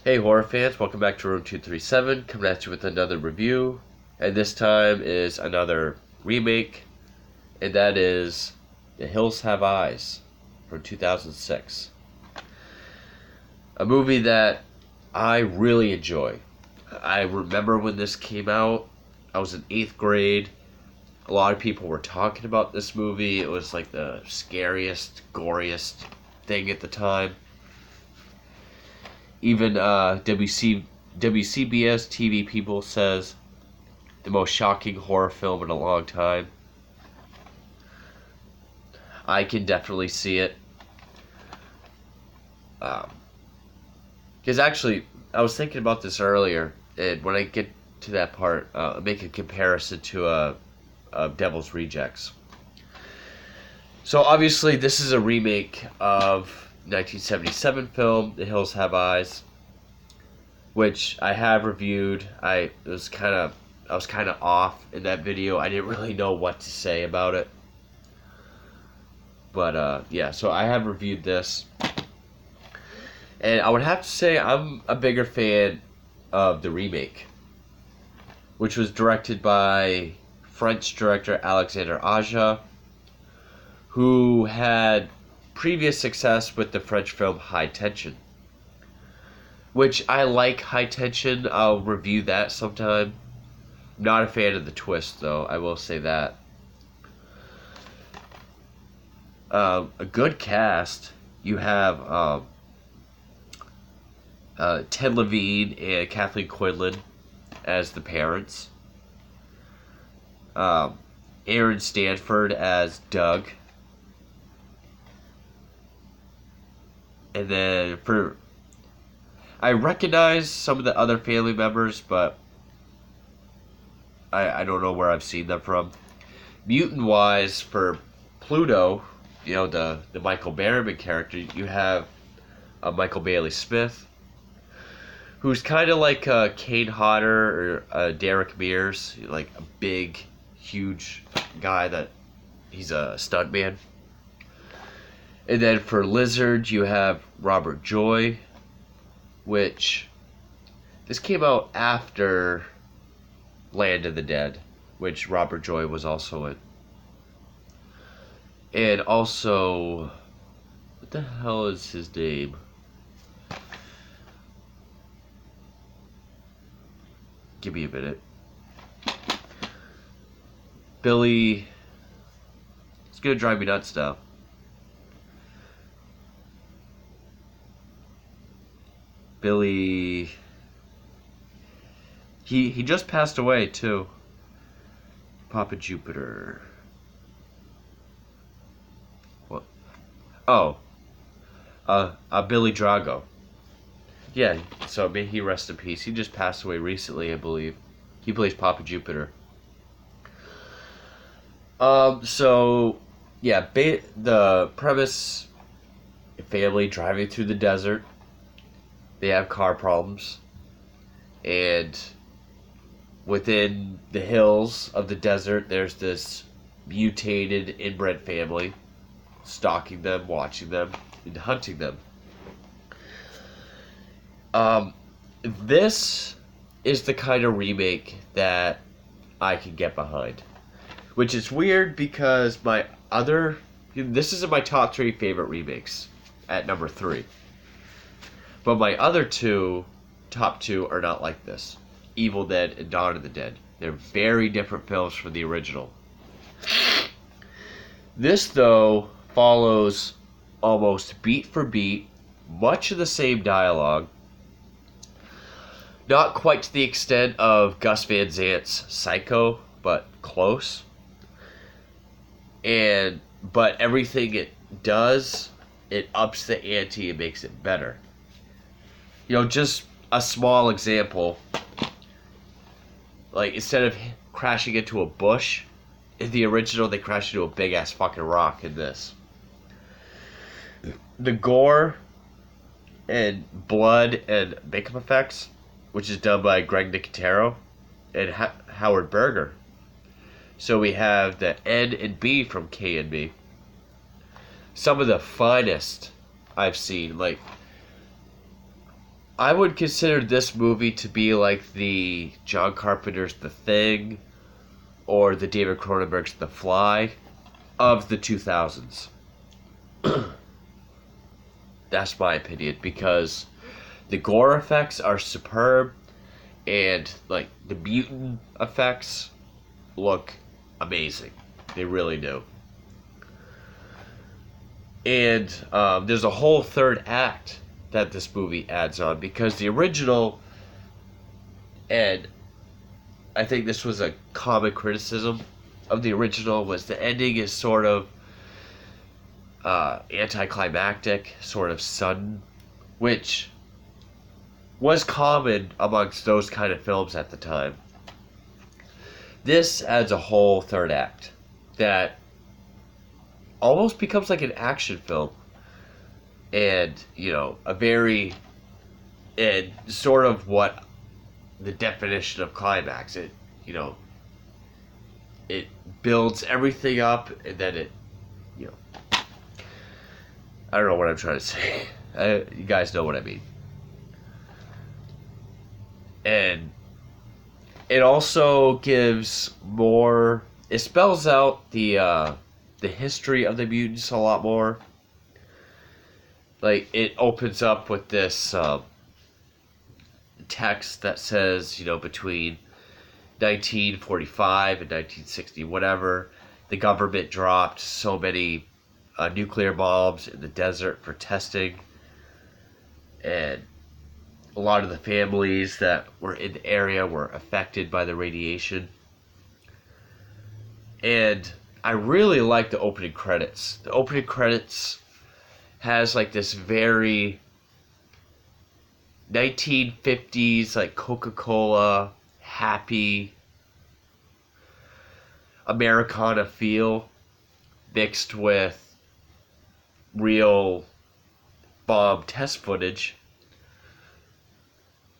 Hey horror fans, welcome back to Room 237, coming at you with another review, and this time is another remake, and that is The Hills Have Eyes from 2006. A movie that I really enjoy. I remember when this came out, I was in 8th grade. A lot of people were talking about this movie. It was like the scariest, goriest thing at the time. Even WCBS TV people says the most shocking horror film in a long time. I can definitely see it. Because actually, I was thinking about this earlier, and when I get to that part, I'll make a comparison to Devil's Rejects. So obviously, this is a remake of 1977 film The Hills Have Eyes, which I have reviewed. I was kind of off in that video. I didn't really know what to say about it, but yeah. So I have reviewed this, and I would have to say I'm a bigger fan of the remake, which was directed by French director Alexandre Aja, who had previous success with the French film High Tension, which I like. High Tension, I'll review that sometime. Not a fan of the twist, though, I will say that. A good cast. You have Ted Levine and Kathleen Quinlan as the parents. Aaron Stanford as Doug. And then I recognize some of the other family members, but I don't know where I've seen them from. Mutant-wise, for Pluto, the Michael Baily character, you have Michael Baily Smith, who's kind of like Kane Hodder or Derek Mears, like a big, huge guy that he's a stuntman. And then for Lizard, you have Robert Joy, which this came out after Land of the Dead, which Robert Joy was also in. And also, what the hell is his name? Give me a minute. Billy. It's gonna drive me nuts now. Billy. He just passed away too. Papa Jupiter. What? Oh. Billy Drago. Yeah, so may he rest in peace. He just passed away recently, I believe. He plays Papa Jupiter. So yeah, the premise: a family driving through the desert. They have car problems, and within the hills of the desert, there's this mutated inbred family stalking them, watching them, and hunting them. This is the kind of remake that I can get behind, which is weird because this is in my top 3 favorite remakes at number 3. But my other top two are not like this. Evil Dead and Dawn of the Dead. They're very different films from the original. This, though, follows almost beat for beat, much of the same dialogue. Not quite to the extent of Gus Van Sant's Psycho, but close. But everything it does, it ups the ante and makes it better. Just a small example. Like, instead of crashing into a bush, in the original, they crashed into a big-ass fucking rock in this. The gore and blood and makeup effects, which is done by Greg Nicotero and Howard Berger. So we have the N and B from K and B. Some of the finest I've seen. Like, I would consider this movie to be like the John Carpenter's The Thing or the David Cronenberg's The Fly of the 2000s. That's my opinion, because the gore effects are superb and like the mutant effects look amazing. They really do. And there's a whole third act that this movie adds on, because the original, and I think this was a common criticism of the original, was the ending is sort of anticlimactic, sort of sudden, which was common amongst those kind of films at the time. This adds a whole third act that almost becomes like an action film, and and sort of what the definition of climax. It builds everything up, and then it I don't know what I'm trying to say. You guys know what I mean. And it also gives more. It spells out the history of the mutants a lot more. Like, it opens up with this text that says, between 1945 and 1960, whatever, the government dropped so many nuclear bombs in the desert for testing, and a lot of the families that were in the area were affected by the radiation. And I really like the opening credits. The opening credits has like this very 1950s like Coca-Cola happy Americana feel, mixed with real bomb test footage,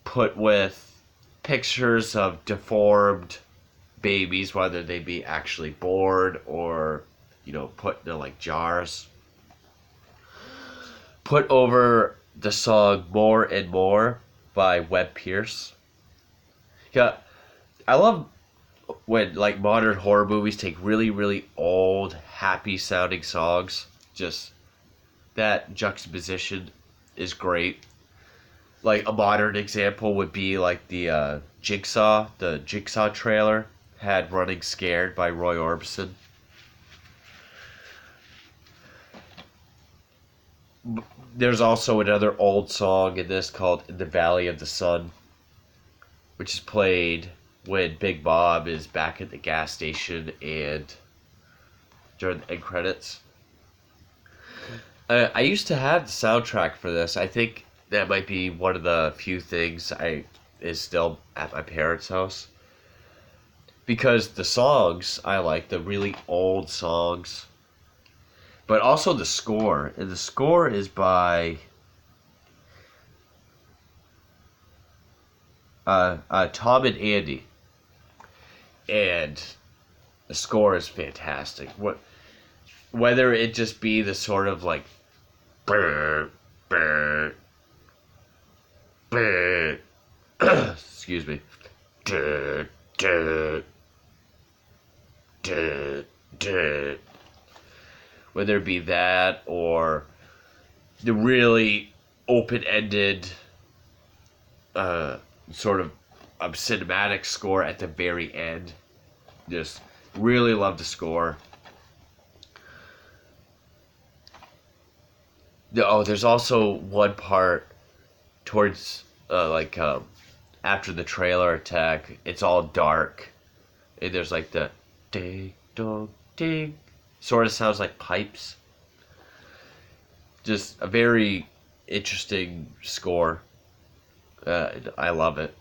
put with pictures of deformed babies, whether they be actually born or put in like jars, put over the song More and More by Webb Pierce. Yeah, I love when like modern horror movies take really, really old, happy sounding songs. Just that juxtaposition is great. Like a modern example would be like the Jigsaw trailer had Running Scared by Roy Orbison. There's also another old song in this called In the Valley of the Sun, which is played when Big Bob is back at the gas station and during the end credits. I used to have the soundtrack for this. I think that might be one of the few things is still at my parents' house. Because the songs, I like the really old songs. But also the score. And the score is by Tom and Andy. And the score is fantastic. Whether it just be the sort of like brr, brr, brr, excuse me, duh, duh, duh, duh. Whether it be that or the really open-ended sort of cinematic score at the very end. Just really love the score. There's also one part towards after the trailer attack. It's all dark, and there's like the ding dong ding, sort of sounds like pipes. Just a very interesting score. I love it.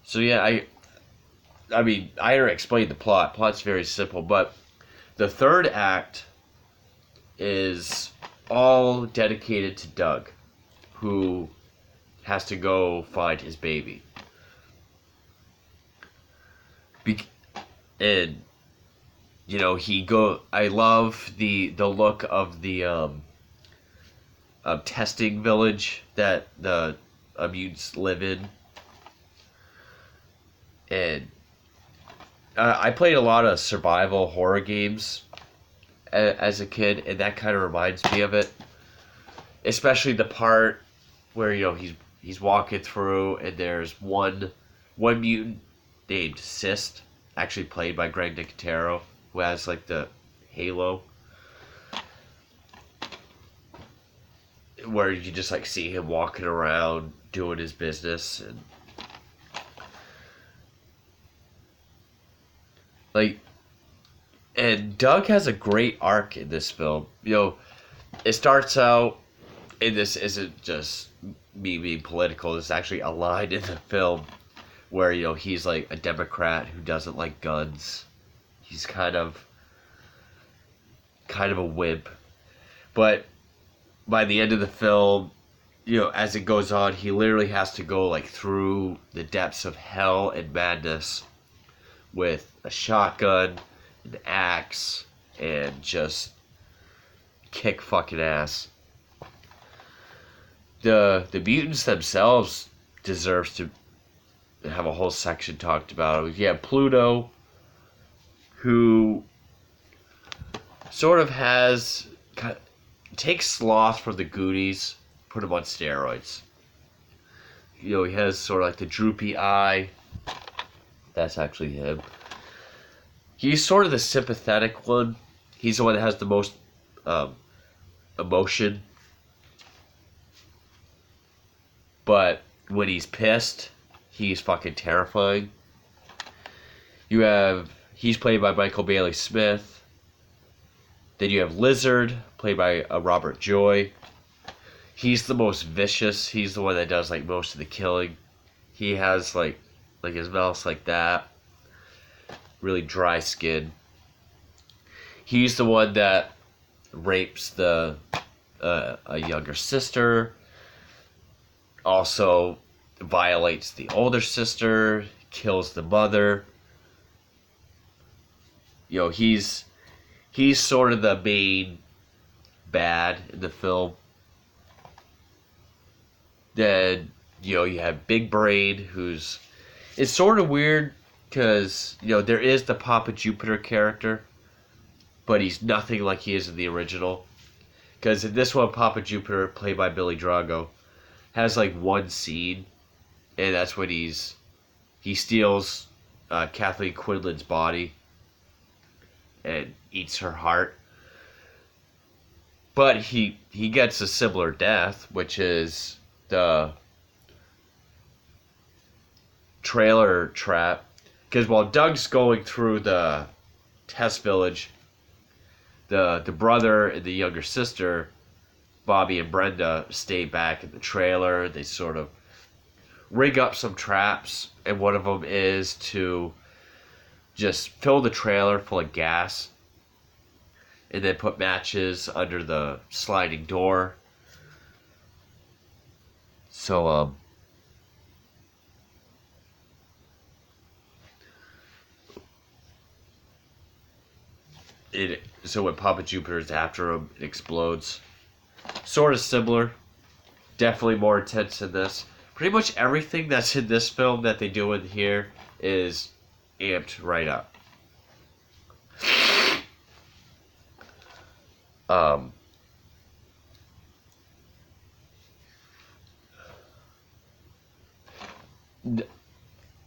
So yeah, I mean, I already explained the plot. Plot's very simple, but the third act is all dedicated to Doug, who has to go find his baby. And I love the look of the testing village that the mutants live in. And I played a lot of survival horror games as a kid, and that kind of reminds me of it. Especially the part where he's walking through, and there's one mutant named Cyst, actually played by Greg Nicotero, who has like the halo, where you just like see him walking around doing his business. And like, and Doug has a great arc in this film. It starts out, and this isn't just me being political, this is actually a line in the film where he's like a Democrat who doesn't like guns. He's kind of a wimp, but by the end of the film, as it goes on, he literally has to go like through the depths of hell and madness with a shotgun, an axe, and just kick fucking ass. The mutants themselves deserves to have a whole section talked about. You have Pluto, who sort of takes Sloth from the Goonies, put him on steroids. He has sort of like the droopy eye. That's actually him. He's sort of the sympathetic one. He's the one that has the most emotion. But when he's pissed, he's fucking terrifying. He's played by Michael Baily Smith. Then you have Lizard, played by Robert Joy. He's the most vicious. He's the one that does like most of the killing. He has like his mouth's like that. Really dry skin. He's the one that rapes a younger sister. Also violates the older sister. Kills the mother. He's sort of the main bad in the film. Then, you have Big Brain, it's sort of weird because, there is the Papa Jupiter character, but he's nothing like he is in the original. Because in this one, Papa Jupiter, played by Billy Drago, has like one scene, and that's when he steals Kathleen Quinlan's body and eats her heart. But he gets a similar death, which is the trailer trap. Because while Doug's going through the test village, the brother and the younger sister, Bobby and Brenda, stay back in the trailer. They sort of rig up some traps, and one of them is to just fill the trailer full of gas and then put matches under the sliding door. So, so when Papa Jupiter's after him, it explodes. Sort of similar. Definitely more intense in this. Pretty much everything that's in this film that they do in here is amped right up.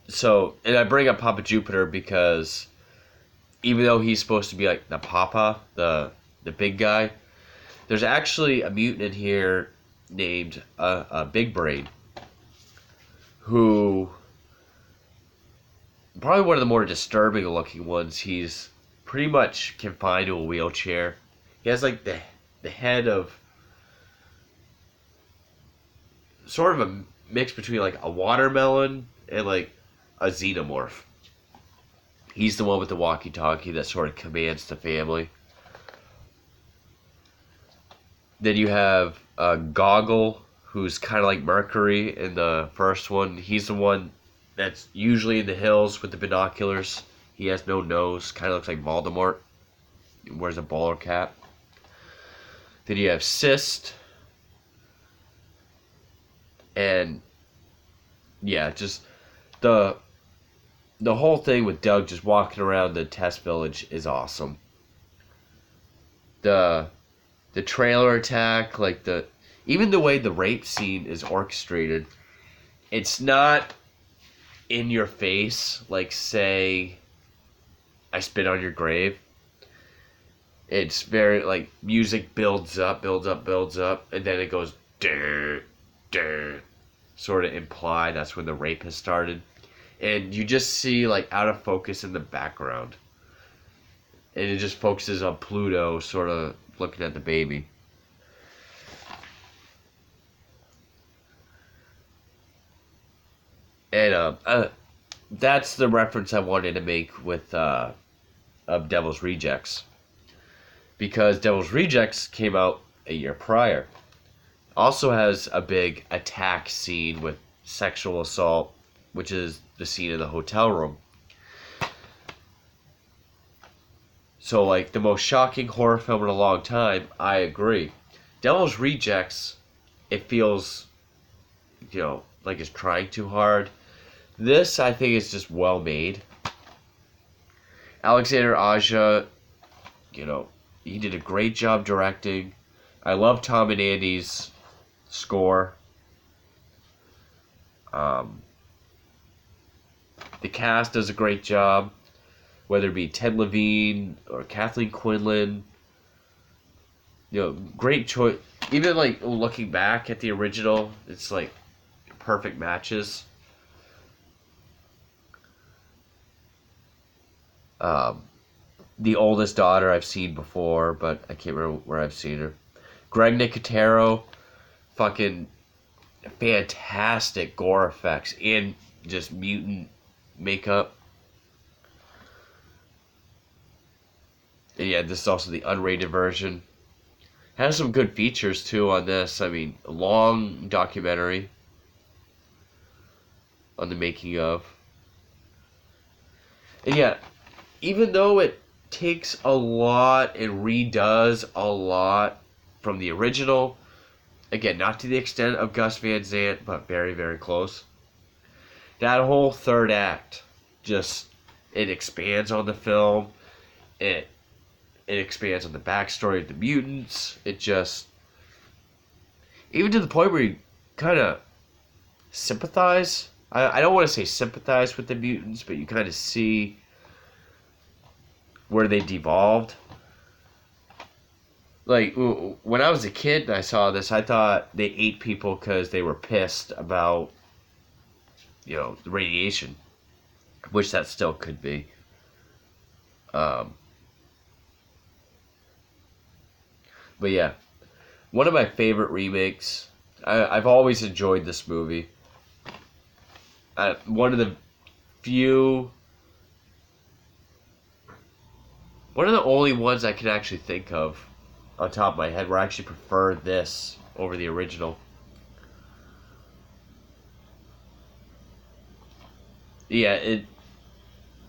So, and I bring up Papa Jupiter because even though he's supposed to be like the Papa, the big guy, there's actually a mutant in here named Big Brain, who probably one of the more disturbing looking ones. He's pretty much confined to a wheelchair. He has like the head of sort of a mix between like a watermelon and like a xenomorph. He's the one with the walkie-talkie that sort of commands the family. Then you have Goggle, who's kind of like Mercury in the first one. He's the one that's usually in the hills with the binoculars. He has no nose, kind of looks like Voldemort. wears a bowler cap. Then you have Cyst. And yeah, just the whole thing with Doug just walking around the test village is awesome. The trailer attack, like even the way the rape scene is orchestrated, it's not in your face like, say, I Spit on Your Grave. It's very, like, music builds up, and then it goes durr, durr, sort of imply that's when the rape has started. And you just see, like, out of focus in the background. And it just focuses on Pluto sort of looking at the baby. And that's the reference I wanted to make with of Devil's Rejects. Because Devil's Rejects came out a year prior. Also has a big attack scene with sexual assault, which is the scene in the hotel room. So, like, the most shocking horror film in a long time, I agree. Devil's Rejects, it feels, like it's trying too hard. This, I think, is just well made. Alexandre Aja, he did a great job directing. I love Tom and Andy's score. The cast does a great job, whether it be Ted Levine or Kathleen Quinlan. Great choice. Even, like, looking back at the original, it's like perfect matches. The Oldest Daughter I've seen before, but I can't remember where I've seen her. Greg Nicotero, fucking fantastic gore effects and just mutant makeup. And yeah, this is also the unrated version. Has some good features too on this. I mean, a long documentary on the making of. And yeah, even though it takes a lot and redoes a lot from the original, again, not to the extent of Gus Van Sant, but very, very close. That whole third act, it expands on the film. It expands on the backstory of the mutants. It just, even to the point where you kind of sympathize. I don't want to say sympathize with the mutants, but you kind of see where they devolved. Like, when I was a kid and I saw this, I thought they ate people because they were pissed about, the radiation, which that still could be. But yeah, one of my favorite remakes. I've always enjoyed this movie. One of the only ones I can actually think of on top of my head where I actually prefer this over the original. Yeah, it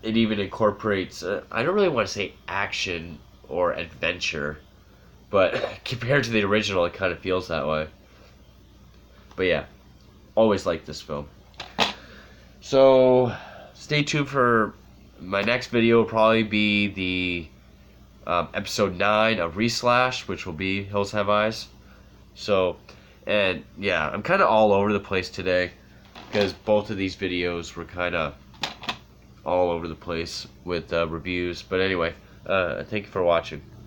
even incorporates, I don't really want to say action or adventure, but compared to the original, it kind of feels that way. But yeah, always liked this film. So, stay tuned for my next video. Will probably be the episode 9 of Reslash, which will be Hills Have Eyes. So, and yeah, I'm kind of all over the place today because both of these videos were kind of all over the place with reviews. But anyway, thank you for watching.